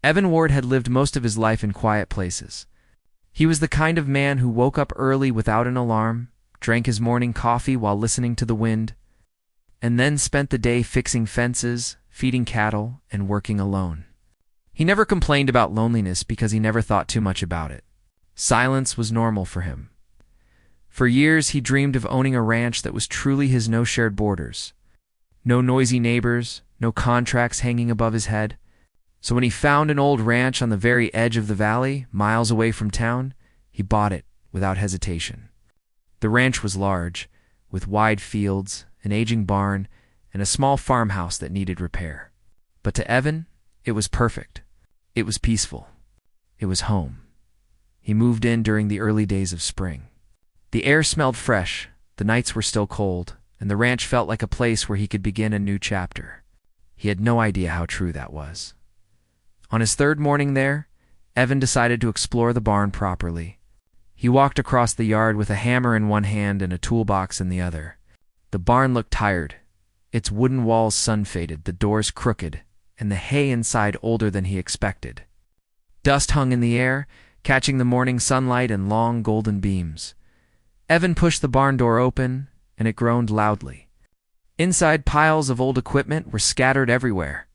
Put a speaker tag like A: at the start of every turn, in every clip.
A: Evan Ward had lived most of his life in quiet places. He was the kind of man who woke up early without an alarm, drank his morning coffee while listening to the wind, and then spent the day fixing fences, feeding cattle, and working alone. He never complained about loneliness because he never thought too much about it. Silence was normal for him. For years, he dreamed of owning a ranch that was truly his, no shared borders. No noisy neighbors, no contracts hanging above his head. So when he found an old ranch on the very edge of the valley, miles away from town, he bought it without hesitation. The ranch was large, with wide fields, an aging barn, and a small farmhouse that needed repair. But to Evan, it was perfect. It was peaceful. It was home. He moved in during the early days of spring. The air smelled fresh, the nights were still cold, and the ranch felt like a place where he could begin a new chapter. He had no idea how true that was. On his third morning there, Evan decided to explore the barn properly. He walked across the yard with a hammer in one hand and a toolbox in the other. The barn looked tired, its wooden walls sun-faded, the doors crooked, and the hay inside older than he expected. Dust hung in the air, catching the morning sunlight in long golden beams. Evan pushed the barn door open, and it groaned loudly. Inside, piles of old equipment were scattered everywhere.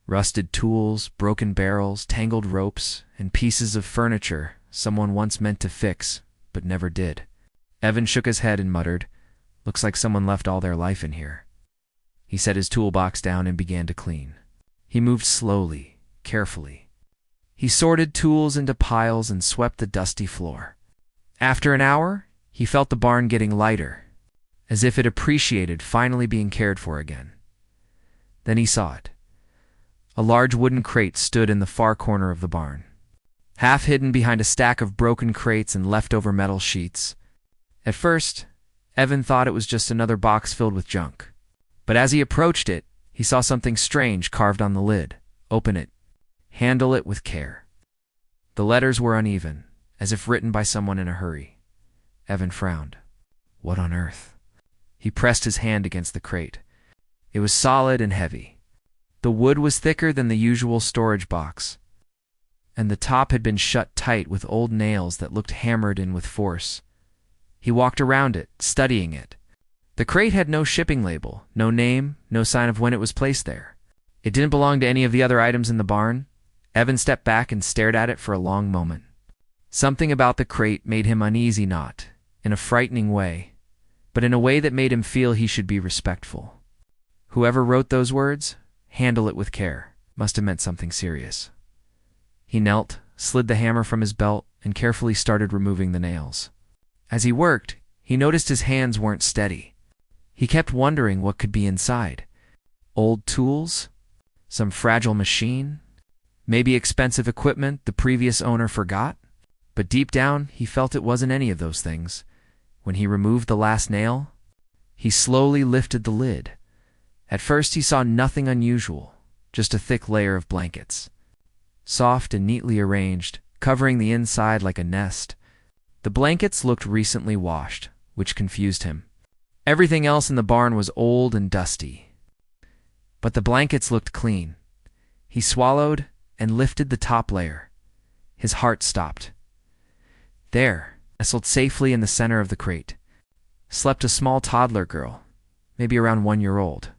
A: Rusted tools, broken barrels, tangled ropes, and pieces of furniture someone once meant to fix, but never did. Evan shook his head and muttered, "Looks like someone left all their life in here." He set his toolbox down and began to clean. He moved slowly, carefully. He sorted tools into piles and swept the dusty floor. After an hour, he felt the barn getting lighter, as if it appreciated finally being cared for again. Then he saw it. A large wooden crate stood in the far corner of the barn, half hidden behind a stack of broken crates and leftover metal sheets. At first, Evan thought it was just another box filled with junk. But as he approached it, he saw something strange carved on the lid. "Open it. Handle it with care." The letters were uneven, as if written by someone in a hurry. Evan frowned. What on earth? He pressed his hand against the crate. It was solid and heavy. The wood was thicker than the usual storage box, and the top had been shut tight with old nails that looked hammered in with force. He walked around it, studying it. The crate had no shipping label, no name, no sign of when it was placed there. It didn't belong to any of the other items in the barn. Evan stepped back and stared at it for a long moment. Something about the crate made him uneasy, not in a frightening way, but in a way that made him feel he should be respectful. Whoever wrote those words, "Handle it with care," must have meant something serious. He knelt, slid the hammer from his belt, and carefully started removing the nails. As he worked, he noticed his hands weren't steady. He kept wondering what could be inside. Old tools? Some fragile machine? Maybe expensive equipment the previous owner forgot? But deep down, he felt it wasn't any of those things. When he removed the last nail, he slowly lifted the lid. At first, he saw nothing unusual, just a thick layer of blankets, soft and neatly arranged, covering the inside like a nest. The blankets looked recently washed, which confused him. Everything else in the barn was old and dusty, but the blankets looked clean. He swallowed and lifted the top layer. His heart stopped. There, nestled safely in the center of the crate, slept a small toddler girl, maybe around 1 year old.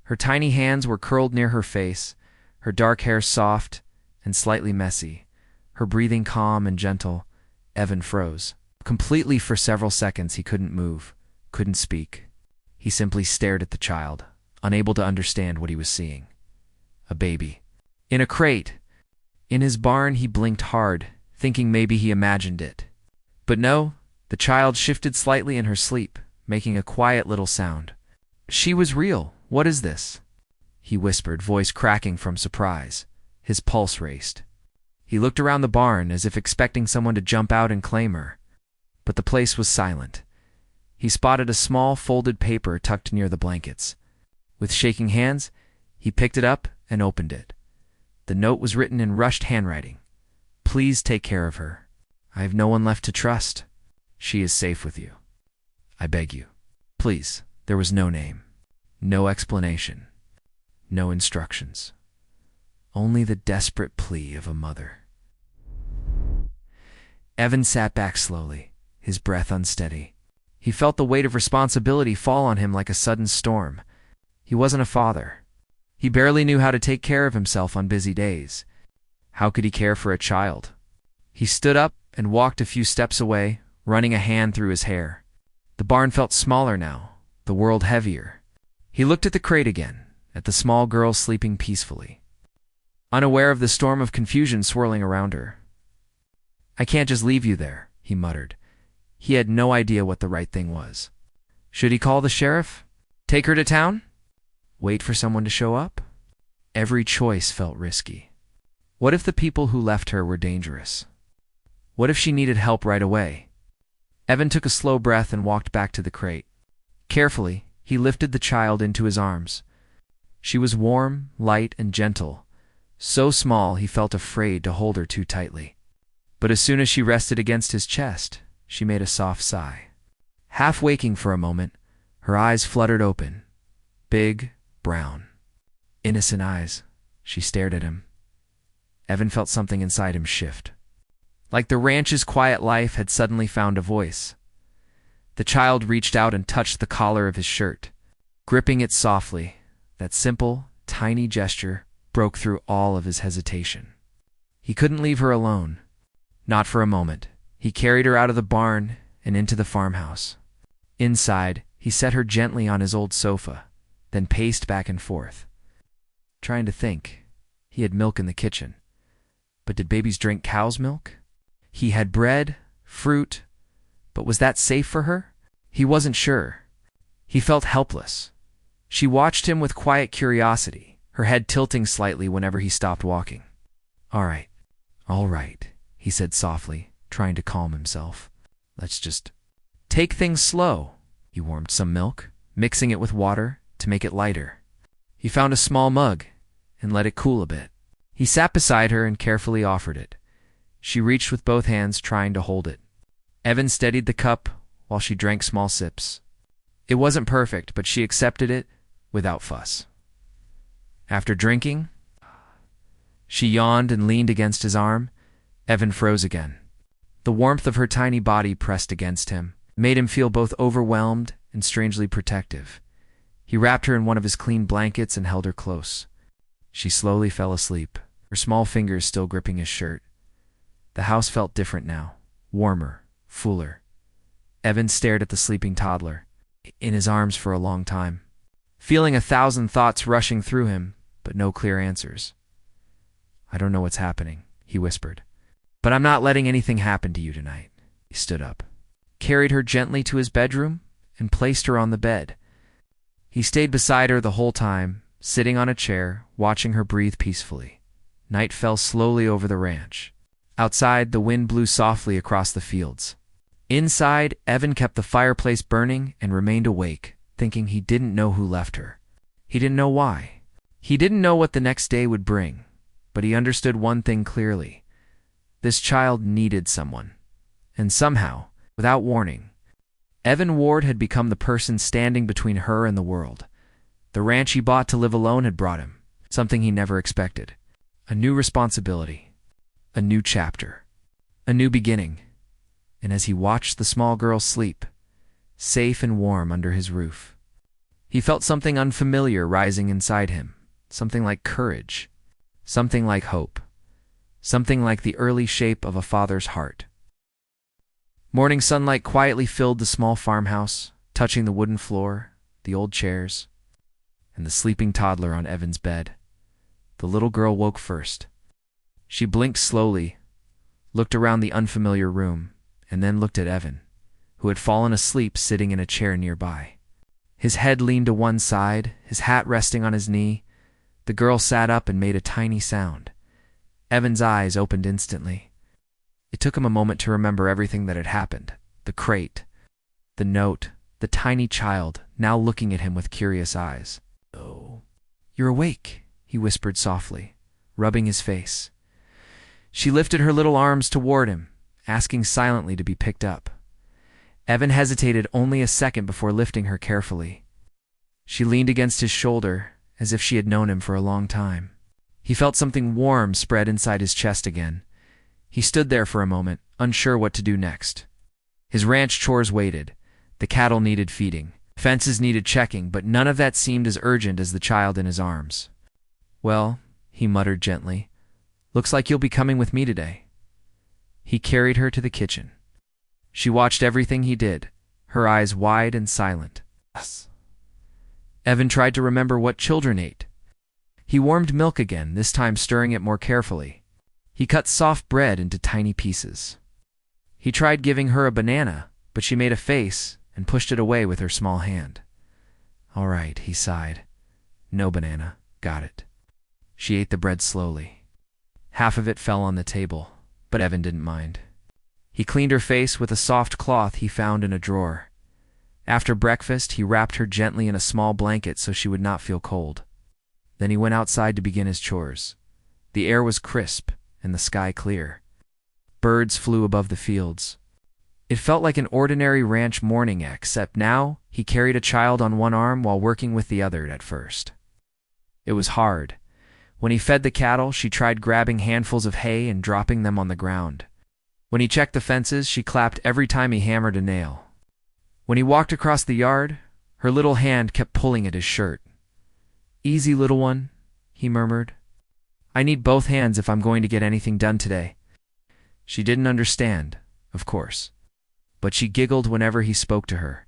A: Her tiny hands were curled near her face, her dark hair soft and slightly messy, her breathing calm and gentle. Evan froze. Completely for several seconds he couldn't move, couldn't speak. He simply stared at the child, unable to understand what he was seeing. A baby. In a crate. In his barn he blinked hard, thinking maybe he imagined it. But no, the child shifted slightly in her sleep, making a quiet little sound. "She was real. What is this?" he whispered, voice cracking from surprise. His pulse raced. He looked around the barn as if expecting someone to jump out and claim her. But the place was silent. He spotted a small folded paper tucked near the blankets. With shaking hands, he picked it up and opened it. The note was written in rushed handwriting. "Please take care of her. I have no one left to trust. She is safe with you. I beg you. Please." There was no name, no explanation, no instructions. only the desperate plea of a mother. Evan sat back slowly, his breath unsteady. He felt the weight of responsibility fall on him like a sudden storm. He wasn't a father. He barely knew how to take care of himself on busy days. How could he care for a child? He stood up and walked a few steps away, running a hand through his hair. The barn felt smaller now, the world heavier. He looked at the crate again, at the small girl sleeping peacefully, unaware of the storm of confusion swirling around her. "I can't just leave you there," he muttered. He had no idea what the right thing was. Should he call the sheriff? Take her to town? Wait for someone to show up? Every choice felt risky. What if the people who left her were dangerous? What if she needed help right away? Evan took a slow breath and walked back to the crate. Carefully, he lifted the child into his arms. She was warm, light, and gentle, so small he felt afraid to hold her too tightly. But as soon as she rested against his chest, she made a soft sigh. Half waking for a moment, her eyes fluttered open. Big, brown, innocent eyes. She stared at him. Evan felt something inside him shift. Like the ranch's quiet life had suddenly found a voice. The child reached out and touched the collar of his shirt, gripping it softly. That simple, tiny gesture broke through all of his hesitation. He couldn't leave her alone. Not for a moment. He carried her out of the barn and into the farmhouse. Inside, he set her gently on his old sofa, then paced back and forth, trying to think. He had milk in the kitchen. But did babies drink cow's milk? He had bread, fruit, but was that safe for her? He wasn't sure. He felt helpless. She watched him with quiet curiosity, her head tilting slightly whenever he stopped walking. All right, he said softly, trying to calm himself. Let's just take things slow. He warmed some milk, mixing it with water to make it lighter. He found a small mug and let it cool a bit. He sat beside her and carefully offered it. She reached with both hands, trying to hold it. Evan steadied the cup while she drank small sips. It wasn't perfect, but she accepted it without fuss. After drinking, she yawned and leaned against his arm. Evan froze again. The warmth of her tiny body pressed against him, made him feel both overwhelmed and strangely protective. He wrapped her in one of his clean blankets and held her close. She slowly fell asleep, her small fingers still gripping his shirt. The house felt different now, warmer, fuller. Evan stared at the sleeping toddler, in his arms for a long time, feeling 1,000 thoughts rushing through him, but no clear answers. "I don't know what's happening," he whispered. "But I'm not letting anything happen to you tonight." He stood up, carried her gently to his bedroom, and placed her on the bed. He stayed beside her the whole time, sitting on a chair, watching her breathe peacefully. Night fell slowly over the ranch. Outside, the wind blew softly across the fields. Inside, Evan kept the fireplace burning and remained awake, thinking he didn't know who left her. He didn't know why. He didn't know what the next day would bring, but he understood one thing clearly. This child needed someone. And somehow, without warning, Evan Ward had become the person standing between her and the world. The ranch he bought to live alone had brought him something he never expected. A new responsibility. A new chapter. A new beginning. And as he watched the small girl sleep, safe and warm under his roof, he felt something unfamiliar rising inside him. Something like courage. Something like hope. Something like the early shape of a father's heart. Morning sunlight quietly filled the small farmhouse, touching the wooden floor, the old chairs, and the sleeping toddler on Evan's bed. The little girl woke first. She blinked slowly, looked around the unfamiliar room, and then looked at Evan, who had fallen asleep sitting in a chair nearby. His head leaned to one side, his hat resting on his knee. The girl sat up and made a tiny sound. Evan's eyes opened instantly. It took him a moment to remember everything that had happened. The crate, the note, the tiny child, now looking at him with curious eyes. "Oh, you're awake," he whispered softly, rubbing his face. She lifted her little arms toward him, asking silently to be picked up. Evan hesitated only a second before lifting her carefully. She leaned against his shoulder, as if she had known him for a long time. He felt something warm spread inside his chest again. He stood there for a moment, unsure what to do next. His ranch chores waited. The cattle needed feeding. Fences needed checking, but none of that seemed as urgent as the child in his arms. "Well," he muttered gently, "looks like you'll be coming with me today." He carried her to the kitchen. She watched everything he did, her eyes wide and silent. Yes. Evan tried to remember what children ate. He warmed milk again, this time stirring it more carefully. He cut soft bread into tiny pieces. He tried giving her a banana, but she made a face and pushed it away with her small hand. "All right," he sighed. "No banana. Got it." She ate the bread slowly. Half of it fell on the table, but Evan didn't mind. He cleaned her face with a soft cloth he found in a drawer. After breakfast, he wrapped her gently in a small blanket so she would not feel cold. Then he went outside to begin his chores. The air was crisp and the sky clear. Birds flew above the fields. It felt like an ordinary ranch morning, except now he carried a child on one arm while working with the other at first. It was hard. When he fed the cattle, she tried grabbing handfuls of hay and dropping them on the ground. When he checked the fences, she clapped every time he hammered a nail. When he walked across the yard, her little hand kept pulling at his shirt. "Easy, little one," he murmured. "I need both hands if I'm going to get anything done today." She didn't understand, of course, but she giggled whenever he spoke to her,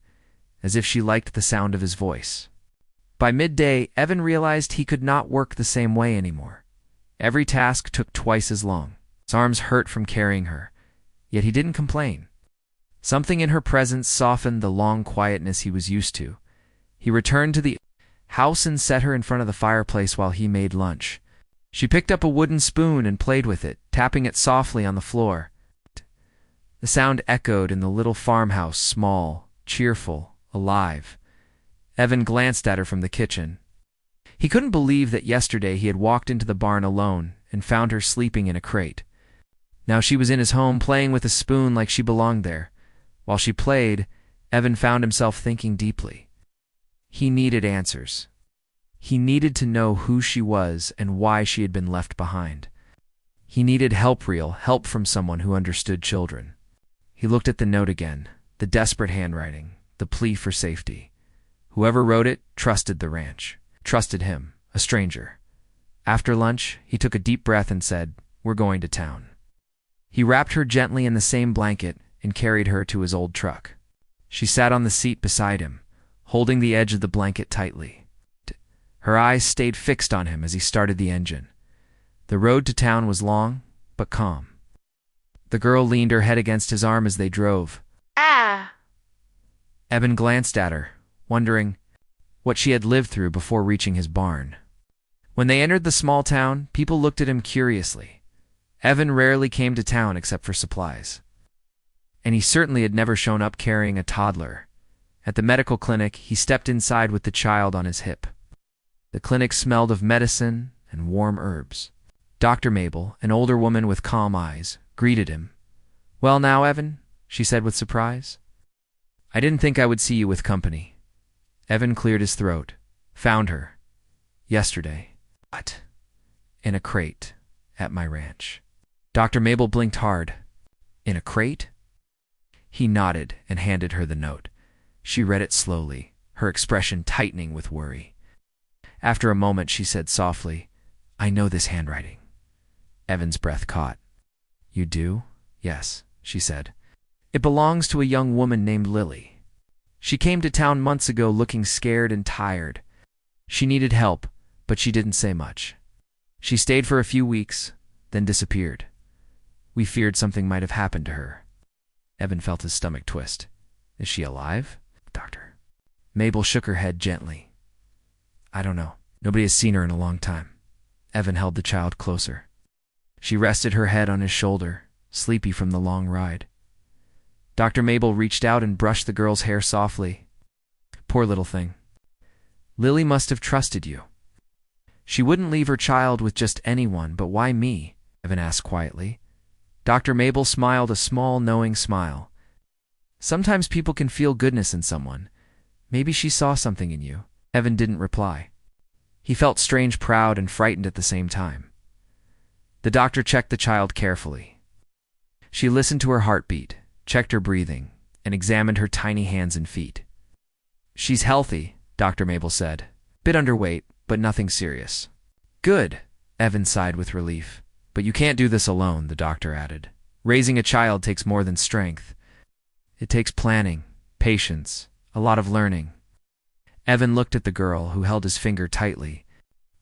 A: as if she liked the sound of his voice. By midday, Evan realized he could not work the same way anymore. Every task took twice as long. His arms hurt from carrying her, yet he didn't complain. Something in her presence softened the long quietness he was used to. He returned to the house and set her in front of the fireplace while he made lunch. She picked up a wooden spoon and played with it, tapping it softly on the floor. The sound echoed in the little farmhouse, small, cheerful, alive. Evan glanced at her from the kitchen. He couldn't believe that yesterday he had walked into the barn alone and found her sleeping in a crate. Now she was in his home playing with a spoon like she belonged there. While she played, Evan found himself thinking deeply. He needed answers. He needed to know who she was and why she had been left behind. He needed help, real help from someone who understood children. He looked at the note again, the desperate handwriting, the plea for safety. Whoever wrote it trusted the ranch, trusted him, a stranger. After lunch, he took a deep breath and said, "We're going to town." He wrapped her gently in the same blanket and carried her to his old truck. She sat on the seat beside him, holding the edge of the blanket tightly. Her eyes stayed fixed on him as he started the engine. The road to town was long, but calm. The girl leaned her head against his arm as they drove.
B: Ah!
A: Evan glanced at her, wondering what she had lived through before reaching his barn. When they entered the small town, people looked at him curiously. Evan rarely came to town except for supplies. And he certainly had never shown up carrying a toddler. At the medical clinic, he stepped inside with the child on his hip. The clinic smelled of medicine and warm herbs. Dr. Mabel, an older woman with calm eyes, greeted him. "Well now, Evan," she said with surprise. "I didn't think I would see you with company." Evan cleared his throat. "Found her. Yesterday." "What?" "In a crate. At my ranch." Dr. Mabel blinked hard. "In a crate?" He nodded and handed her the note. She read it slowly, her expression tightening with worry. After a moment, she said softly, "I know this handwriting." Evan's breath caught. "You do?" "Yes," she said. "It belongs to a young woman named Lily. She came to town months ago looking scared and tired. She needed help, but she didn't say much. She stayed for a few weeks, then disappeared. We feared something might have happened to her." Evan felt his stomach twist. "Is she alive?" "Doctor." Mabel shook her head gently. "I don't know. Nobody has seen her in a long time." Evan held the child closer. She rested her head on his shoulder, sleepy from the long ride. Dr. Mabel reached out and brushed the girl's hair softly. "Poor little thing. Lily must have trusted you." "She wouldn't leave her child with just anyone, but why me?" Evan asked quietly. Dr. Mabel smiled a small, knowing smile. "Sometimes people can feel goodness in someone. Maybe she saw something in you." Evan didn't reply. He felt strange, proud, and frightened at the same time. The doctor checked the child carefully. She listened to her heartbeat, checked her breathing, and examined her tiny hands and feet. "She's healthy," Dr. Mabel said. "Bit underweight, but nothing serious." "Good," Evan sighed with relief. "But you can't do this alone," the doctor added. "Raising a child takes more than strength. It takes planning, patience, a lot of learning." Evan looked at the girl, who held his finger tightly.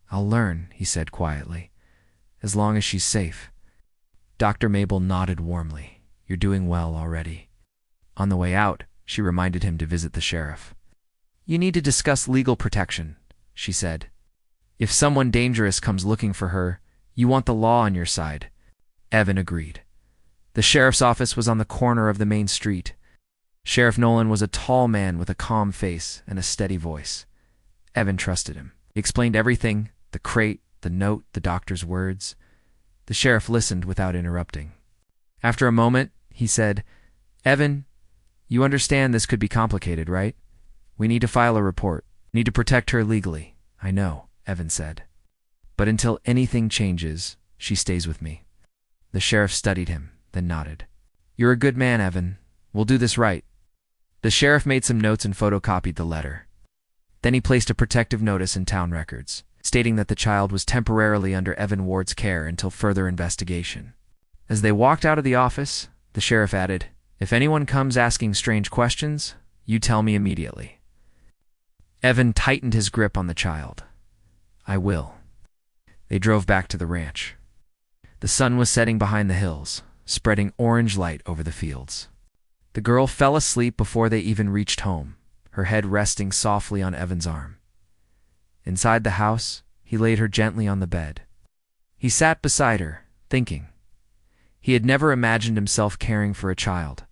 A: "I'll learn," he said quietly, "as long as she's safe." Dr. Mabel nodded warmly. "You're doing well already." On the way out, she reminded him to visit the sheriff. "You need to discuss legal protection," she said. "If someone dangerous comes looking for her, you want the law on your side." Evan agreed. The sheriff's office was on the corner of the main street. Sheriff Nolan was a tall man with a calm face and a steady voice. Evan trusted him. He explained everything: the crate, the note, the doctor's words. The sheriff listened without interrupting. After a moment, he said, "Evan, you understand this could be complicated, right? We need to file a report. Need to protect her legally." "I know," Evan said. "But until anything changes, she stays with me." The sheriff studied him, then nodded. "You're a good man, Evan. We'll do this right." The sheriff made some notes and photocopied the letter. Then he placed a protective notice in town records, stating that the child was temporarily under Evan Ward's care until further investigation. As they walked out of the office, the sheriff added, "If anyone comes asking strange questions, you tell me immediately." Evan tightened his grip on the child. "I will." They drove back to the ranch. The sun was setting behind the hills, spreading orange light over the fields. The girl fell asleep before they even reached home, her head resting softly on Evan's arm. Inside the house, he laid her gently on the bed. He sat beside her, thinking. He had never imagined himself caring for a child.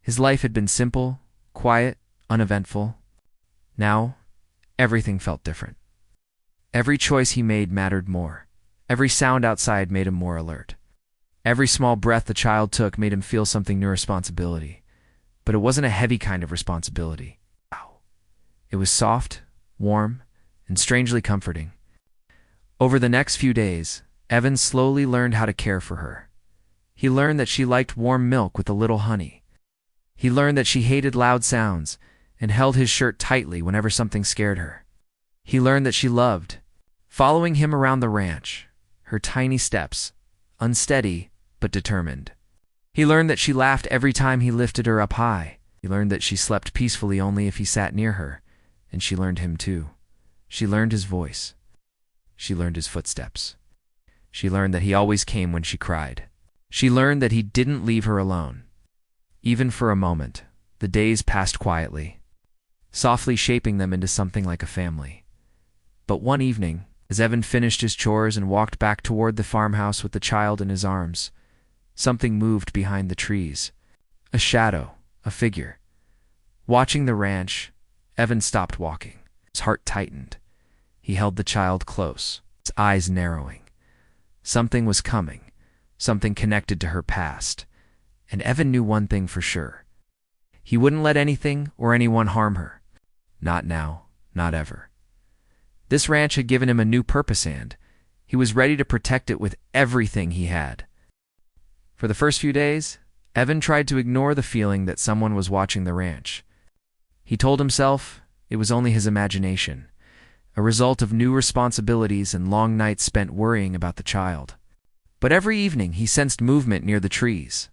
A: His life had been simple, quiet, uneventful. Now, everything felt different. Every choice he made mattered more. Every sound outside made him more alert. Every small breath the child took made him feel something new: responsibility. But it wasn't a heavy kind of responsibility. It was soft, warm, and strangely comforting. Over the next few days, Evan slowly learned how to care for her. He learned that she liked warm milk with a little honey. He learned that she hated loud sounds and held his shirt tightly whenever something scared her. He learned that she loved following him around the ranch, her tiny steps, unsteady but determined. He learned that she laughed every time he lifted her up high. He learned that she slept peacefully only if he sat near her, and she learned him too. She learned his voice. She learned his footsteps. She learned that he always came when she cried. She learned that he didn't leave her alone. Even for a moment, the days passed quietly, softly shaping them into something like a family. But one evening, as Evan finished his chores and walked back toward the farmhouse with the child in his arms, something moved behind the trees. A shadow, a figure. Watching the ranch, Evan stopped walking. His heart tightened. He held the child close, his eyes narrowing. Something was coming, something connected to her past. And Evan knew one thing for sure. He wouldn't let anything or anyone harm her. Not now, not ever. This ranch had given him a new purpose, and he was ready to protect it with everything he had. For the first few days, Evan tried to ignore the feeling that someone was watching the ranch. He told himself it was only his imagination, a result of new responsibilities and long nights spent worrying about the child. But every evening he sensed movement near the trees.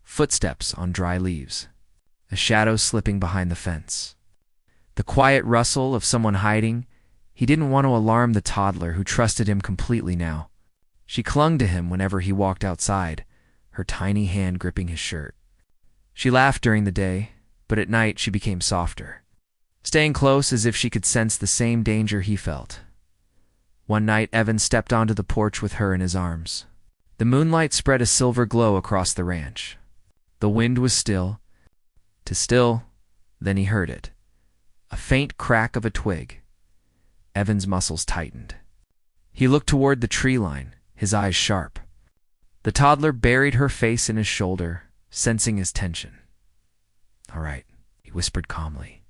A: Footsteps on dry leaves. A shadow slipping behind the fence. The quiet rustle of someone hiding. He didn't want to alarm the toddler who trusted him completely now. She clung to him whenever he walked outside, her tiny hand gripping his shirt. She laughed during the day, but at night she became softer, staying close as if she could sense the same danger he felt. One night, Evan stepped onto the porch with her in his arms. The moonlight spread a silver glow across the ranch. The wind was still. Then he heard it. A faint crack of a twig. Evan's muscles tightened. He looked toward the tree line, his eyes sharp. The toddler buried her face in his shoulder, sensing his tension. "All right," he whispered calmly.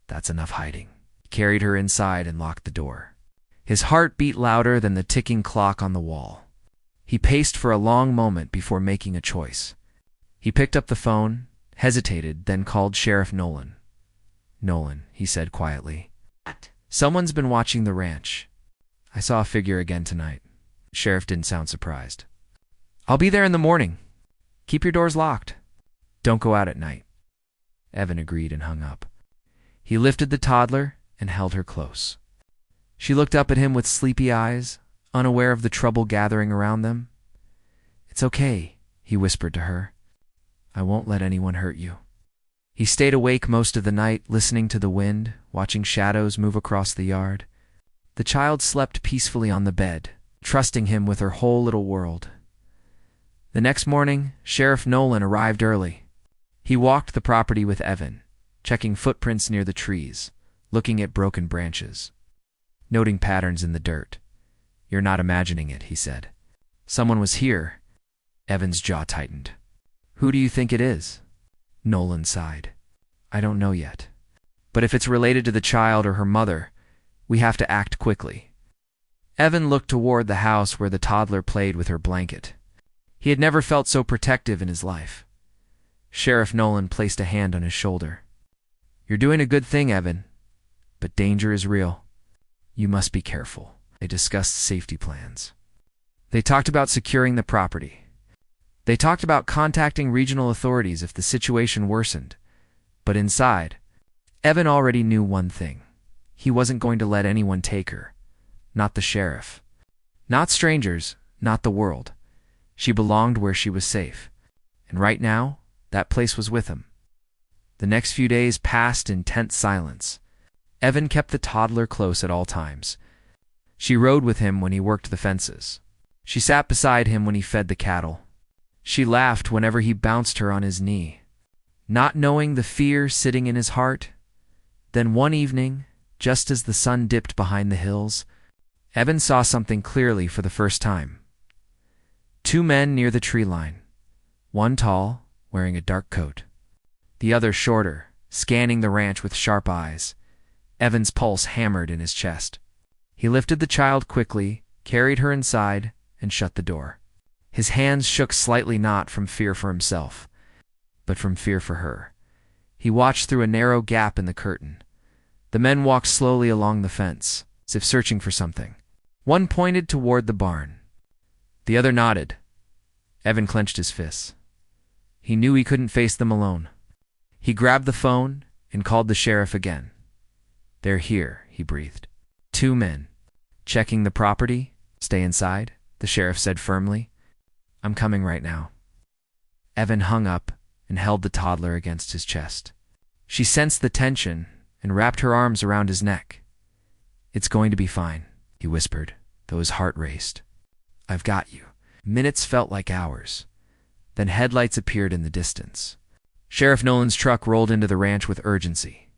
A: "That's enough hiding." He carried her inside and locked the door. His heart beat louder than the ticking clock on the wall. He paced for a long moment before making a choice. He picked up the phone, hesitated, then called Sheriff Nolan. "Nolan," he said quietly. "Someone's been watching the ranch. I saw a figure again tonight." The sheriff didn't sound surprised. "I'll be there in the morning. Keep your doors locked. Don't go out at night." Evan agreed and hung up. He lifted the toddler and held her close. She looked up at him with sleepy eyes, unaware of the trouble gathering around them. "It's okay," he whispered to her. "I won't let anyone hurt you." He stayed awake most of the night, listening to the wind, watching shadows move across the yard. The child slept peacefully on the bed, trusting him with her whole little world. The next morning, Sheriff Nolan arrived early. He walked the property with Evan, checking footprints near the trees, looking at broken branches, noting patterns in the dirt. "You're not imagining it," he said. "Someone was here." Evan's jaw tightened. "Who do you think it is?" Nolan sighed. "I don't know yet. But if it's related to the child or her mother, we have to act quickly." Evan looked toward the house where the toddler played with her blanket. He had never felt so protective in his life. Sheriff Nolan placed a hand on his shoulder. "You're doing a good thing, Evan, but danger is real. You must be careful." They discussed safety plans. They talked about securing the property. They talked about contacting regional authorities if the situation worsened. But inside, Evan already knew one thing. He wasn't going to let anyone take her. Not the sheriff. Not strangers, not the world. She belonged where she was safe. And right now, that place was with him. The next few days passed in tense silence. Evan kept the toddler close at all times. She rode with him when he worked the fences. She sat beside him when he fed the cattle. She laughed whenever he bounced her on his knee, not knowing the fear sitting in his heart. Then one evening, just as the sun dipped behind the hills, Evan saw something clearly for the first time. Two men near the tree line, one tall, wearing a dark coat, the other shorter, scanning the ranch with sharp eyes. Evan's pulse hammered in his chest. He lifted the child quickly, carried her inside, and shut the door. His hands shook slightly, not from fear for himself, but from fear for her. He watched through a narrow gap in the curtain. The men walked slowly along the fence, as if searching for something. One pointed toward the barn. The other nodded. Evan clenched his fists. He knew he couldn't face them alone. He grabbed the phone and called the sheriff again. "They're here," he breathed. "Two men. Checking the property? Stay inside," the sheriff said firmly. "I'm coming right now." Evan hung up and held the toddler against his chest. She sensed the tension and wrapped her arms around his neck. "It's going to be fine," he whispered, though his heart raced. "I've got you." Minutes felt like hours. Then headlights appeared in the distance. Sheriff Nolan's truck rolled into the ranch with urgency.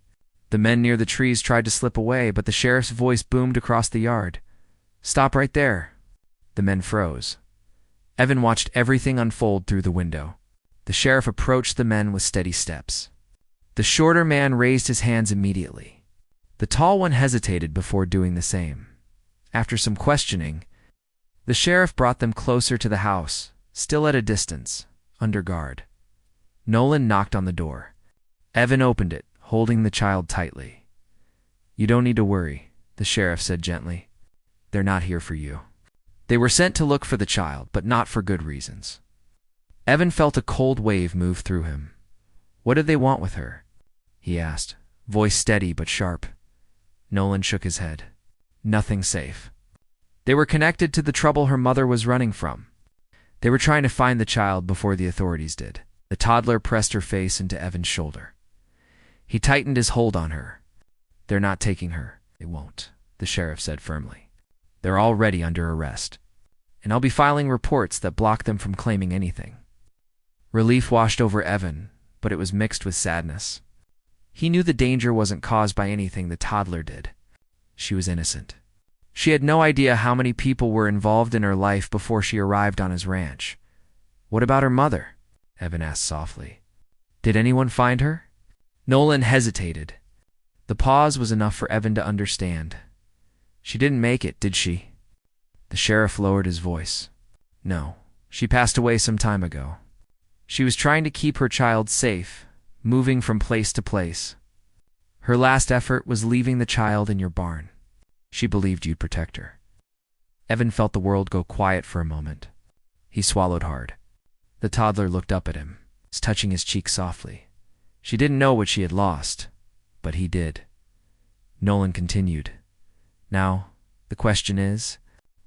A: The men near the trees tried to slip away, but the sheriff's voice boomed across the yard. "Stop right there." The men froze. Evan watched everything unfold through the window. The sheriff approached the men with steady steps. The shorter man raised his hands immediately. The tall one hesitated before doing the same. After some questioning, the sheriff brought them closer to the house, still at a distance, under guard. Nolan knocked on the door. Evan opened it, holding the child tightly. "You don't need to worry," the sheriff said gently. "They're not here for you." They were sent to look for the child, but not for good reasons. Evan felt a cold wave move through him. "What did they want with her?" he asked, voice steady but sharp. Nolan shook his head. "Nothing safe. They were connected to the trouble her mother was running from. They were trying to find the child before the authorities did." The toddler pressed her face into Evan's shoulder. He tightened his hold on her. "They're not taking her. They won't," the sheriff said firmly. "They're already under arrest. And I'll be filing reports that block them from claiming anything." Relief washed over Evan, but it was mixed with sadness. He knew the danger wasn't caused by anything the toddler did. She was innocent. She had no idea how many people were involved in her life before she arrived on his ranch. "What about her mother?" Evan asked softly. "Did anyone find her?" Nolan hesitated. The pause was enough for Evan to understand. She didn't make it, did she? The sheriff lowered his voice. No, she passed away some time ago. She was trying to keep her child safe, moving from place to place. Her last effort was leaving the child in your barn. She believed you'd protect her. Evan felt the world go quiet for a moment. He swallowed hard. The toddler looked up at him, touching his cheek softly. She didn't know what she had lost, but he did. Nolan continued. Now, the question is,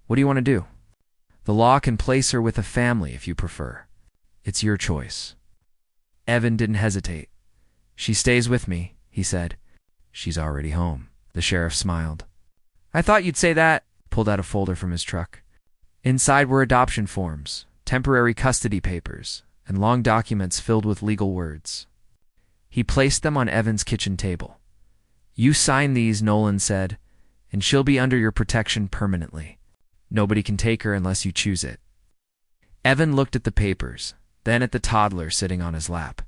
A: what do you want to do? The law can place her with a family if you prefer. It's your choice. Evan didn't hesitate. She stays with me, he said. She's already home. The sheriff smiled. I thought you'd say that, pulled out a folder from his truck. Inside were adoption forms, temporary custody papers, and long documents filled with legal words. He placed them on Evan's kitchen table. You sign these, Nolan said, and she'll be under your protection permanently. Nobody can take her unless you choose it. Evan looked at the papers, then at the toddler sitting on his lap.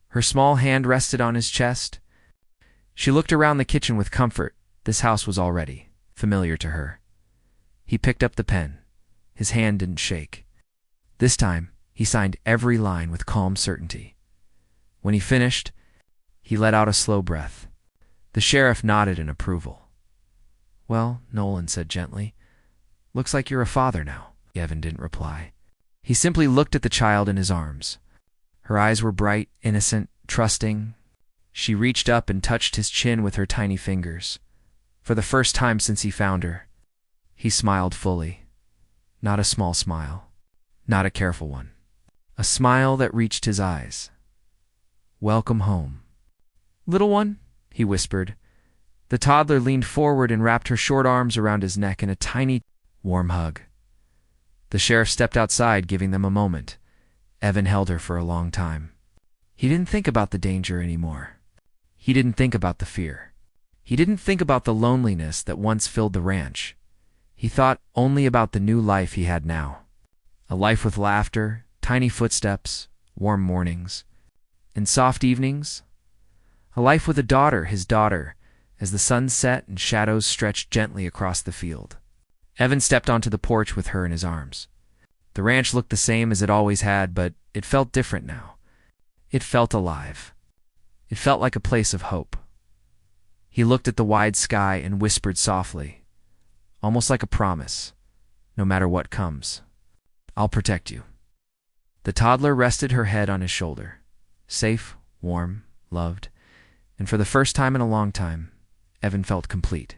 A: Her small hand rested on his chest. She looked around the kitchen with comfort. This house was already familiar to her. He picked up the pen. His hand didn't shake. This time, he signed every line with calm certainty. When he finished, he let out a slow breath. The sheriff nodded in approval. Well, Nolan said gently, looks like you're a father now. Evan didn't reply. He simply looked at the child in his arms. Her eyes were bright, innocent, trusting. She reached up and touched his chin with her tiny fingers. For the first time since he found her, he smiled fully. Not a small smile, not a careful one. A smile that reached his eyes. Welcome home. Little one, he whispered. The toddler leaned forward and wrapped her short arms around his neck in a tiny, warm hug. The sheriff stepped outside, giving them a moment. Evan held her for a long time. He didn't think about the danger anymore. He didn't think about the fear. He didn't think about the loneliness that once filled the ranch. He thought only about the new life he had now. A life with laughter, tiny footsteps, warm mornings, and soft evenings. A life with a daughter, his daughter, as the sun set and shadows stretched gently across the field. Evan stepped onto the porch with her in his arms. The ranch looked the same as it always had, but it felt different now. It felt alive. It felt like a place of hope. He looked at the wide sky and whispered softly, almost like a promise, no matter what comes. I'll protect you. The toddler rested her head on his shoulder, safe, warm, loved, and for the first time in a long time, Evan felt complete.